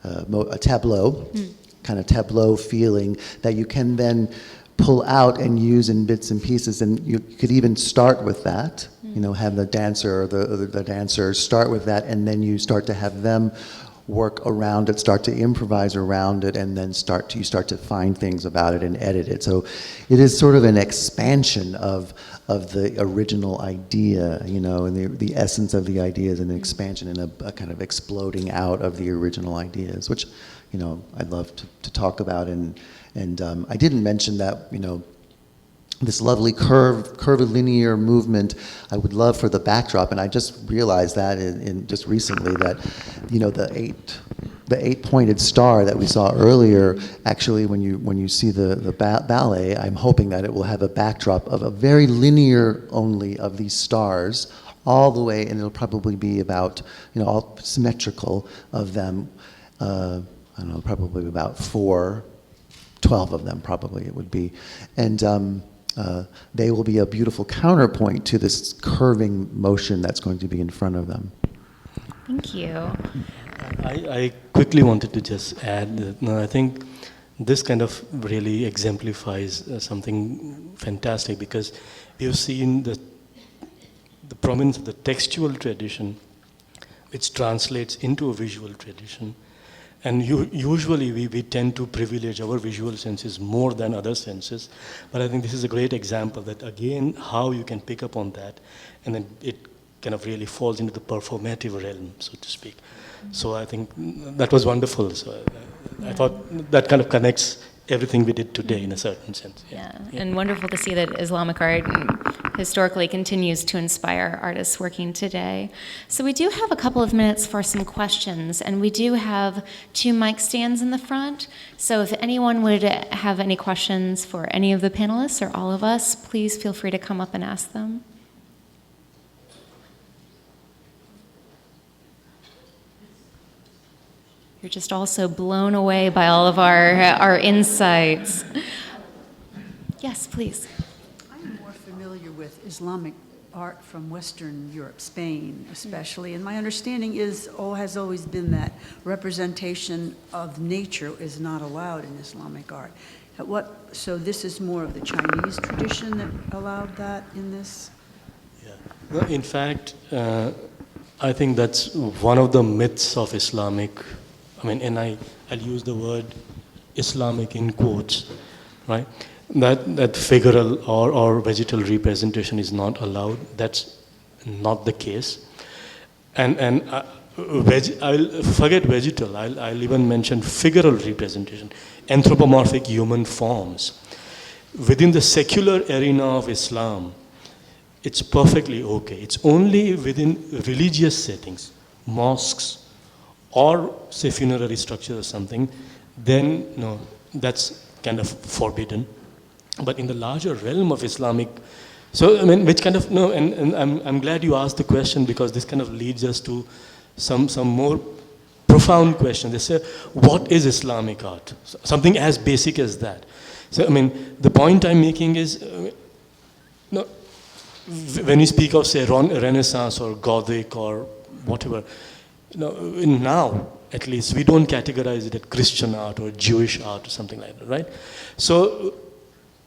A tableau, kind of tableau feeling that you can then pull out and use in bits and pieces, and you could even start with that, have the dancer or the dancers start with that, and then you start to have them work around it, start to improvise around it, and then you start to find things about it and edit it. So it is sort of an expansion of the original idea, and the essence of the idea is an expansion and a kind of exploding out of the original ideas, which, I'd love to talk about. And I didn't mention that, this lovely curvilinear movement, I would love for the backdrop, and I just realized that in just recently that, the eight-pointed star that we saw earlier, actually when you see the ballet, I'm hoping that it will have a backdrop of a very linear only of these stars all the way, and it'll probably be about, all symmetrical of them, I don't know, probably about 12 of them probably it would be. And they will be a beautiful counterpoint to this curving motion that's going to be in front of them. Thank you. I quickly wanted to just add that I think this kind of really exemplifies something fantastic, because we've seen the prominence of the textual tradition, which translates into a visual tradition. And usually we tend to privilege our visual senses more than other senses. But I think this is a great example that, again, how you can pick up on that, and then it kind of really falls into the performative realm, so to speak. So I think that was wonderful. So I thought that kind of connects everything we did today in a certain sense. Yeah, and wonderful to see that Islamic art historically continues to inspire artists working today. So we do have a couple of minutes for some questions, and we do have 2 mic stands in the front. So if anyone would have any questions for any of the panelists or all of us, please feel free to come up and ask them. You're just all so blown away by all of our insights. Yes, please. I'm more familiar with Islamic art from Western Europe, Spain especially, and my understanding has always been that representation of nature is not allowed in Islamic art. So this is more of the Chinese tradition that allowed that in this? Yeah. Well, in fact, I think that's one of the myths of Islamic. And I'll use the word Islamic in quotes, right? That figural or vegetal representation is not allowed. That's not the case. And I'll forget vegetal. I'll even mention figural representation, anthropomorphic human forms. Within the secular arena of Islam, it's perfectly okay. It's only within religious settings, mosques, or say funerary structure or something, then no, that's kind of forbidden. But in the larger realm of Islamic, which kind of, and I'm glad you asked the question, because this kind of leads us to some more profound question. They say, what is Islamic art? Something as basic as that. So, the point I'm making is, when you speak of, say, Renaissance or Gothic or whatever, now, at least, we don't categorize it as Christian art or Jewish art or something like that, right? So,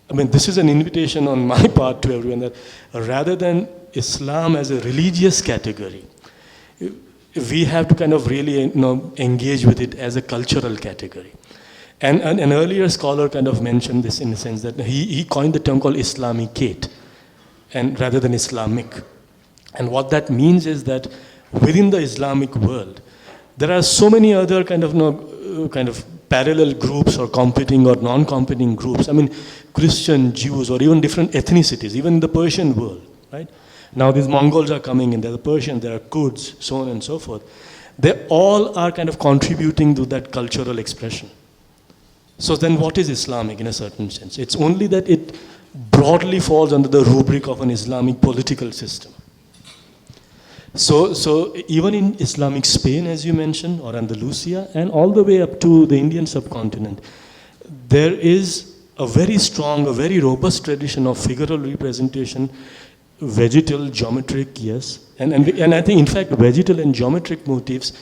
this is an invitation on my part to everyone that rather than Islam as a religious category, we have to kind of really engage with it as a cultural category. And an earlier scholar kind of mentioned this in the sense that he coined the term called Islamicate, and rather than Islamic. And what that means is that within the Islamic world, there are so many other kind of parallel groups or competing or non-competing groups. I mean, Christian, Jews, or even different ethnicities, even in the Persian world, right? Now these Mongols are coming in, there are Persians, there are Kurds, so on and so forth. They all are kind of contributing to that cultural expression. So then what is Islamic in a certain sense? It's only that it broadly falls under the rubric of an Islamic political system. So even in Islamic Spain, as you mentioned, or Andalusia, and all the way up to the Indian subcontinent, there is a very strong, a very robust tradition of figural representation, vegetal, geometric, yes. And I think, in fact, vegetal and geometric motifs,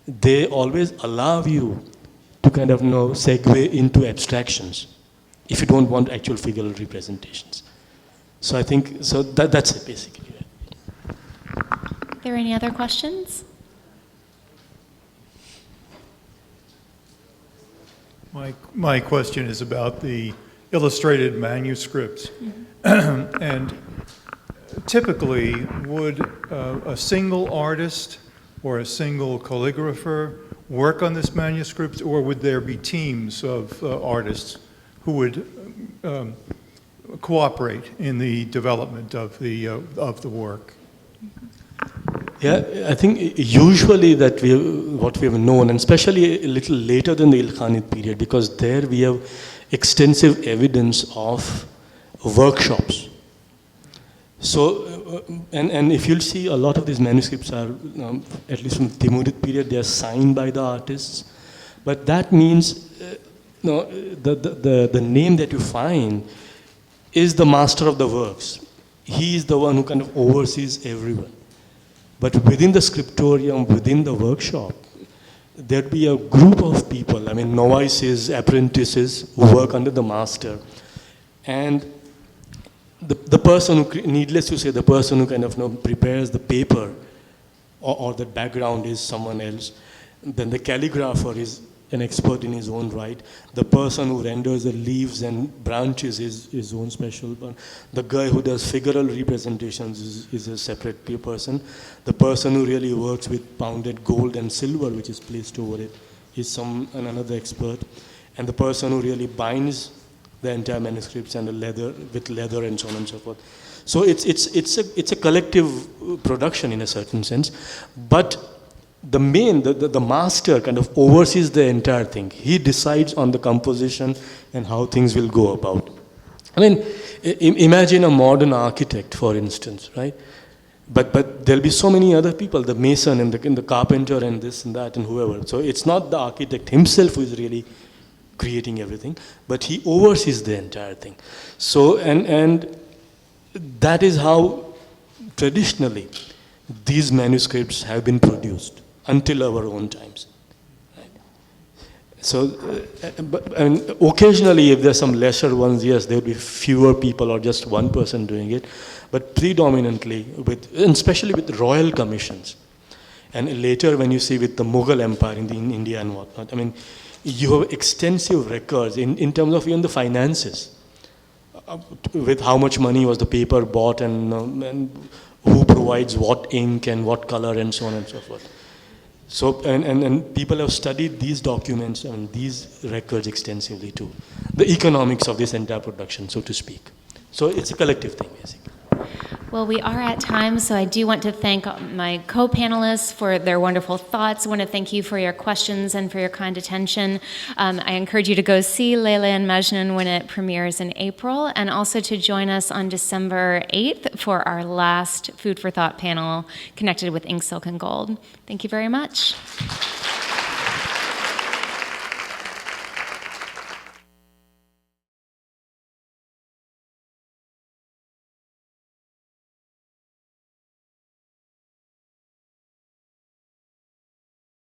they always allow you to kind of segue into abstractions if you don't want actual figural representations. So I think, so that's it, basically. Are there any other questions? My question is about the illustrated manuscripts. And typically, would a single artist or a single calligrapher work on this manuscript, or would there be teams of artists who would cooperate in the development of the work? Yeah, I think usually that what we have known, and especially a little later than the Ilkhanid period, because there we have extensive evidence of workshops. So, and if you'll see, a lot of these manuscripts are, at least from the Timurid period, they are signed by the artists. But that means, the name that you find is the master of the works. He is the one who kind of oversees everyone. But within the scriptorium, within the workshop, there'd be a group of people, I mean, novices, apprentices, who work under the master. And the person who, needless to say, the person who kind of prepares the paper or the background is someone else. Then the calligrapher is an expert in his own right. The person who renders the leaves and branches is his own special one. The guy who does figural representations is a separate person. The person who really works with pounded gold and silver, which is placed over it, is another expert. And the person who really binds the entire manuscripts and with leather and so on and so forth. So it's a collective production in a certain sense, but the master kind of oversees the entire thing. He decides on the composition and how things will go about. I mean, imagine a modern architect, for instance, right? But there'll be so many other people, the mason and the carpenter and this and that and whoever. So it's not the architect himself who is really creating everything, but he oversees the entire thing. So, and that is how traditionally these manuscripts have been produced until our own times. Right? So, occasionally if there's some lesser ones, yes, there will be fewer people or just one person doing it, but predominantly and especially with royal commissions. And later when you see with the Mughal Empire in India and whatnot, I mean, you have extensive records in terms of even the finances, with how much money was the paper bought and who provides what ink and what color and so on and so forth. So, and people have studied these documents and these records extensively too. The economics of this entire production, so to speak. So it's a collective thing, basically. Well, we are at time, so I do want to thank my co-panelists for their wonderful thoughts. I want to thank you for your questions and for your kind attention. I encourage you to go see Layla and Majnun when it premieres in April, and also to join us on December 8th for our last Food for Thought panel connected with Ink, Silk, and Gold. Thank you very much.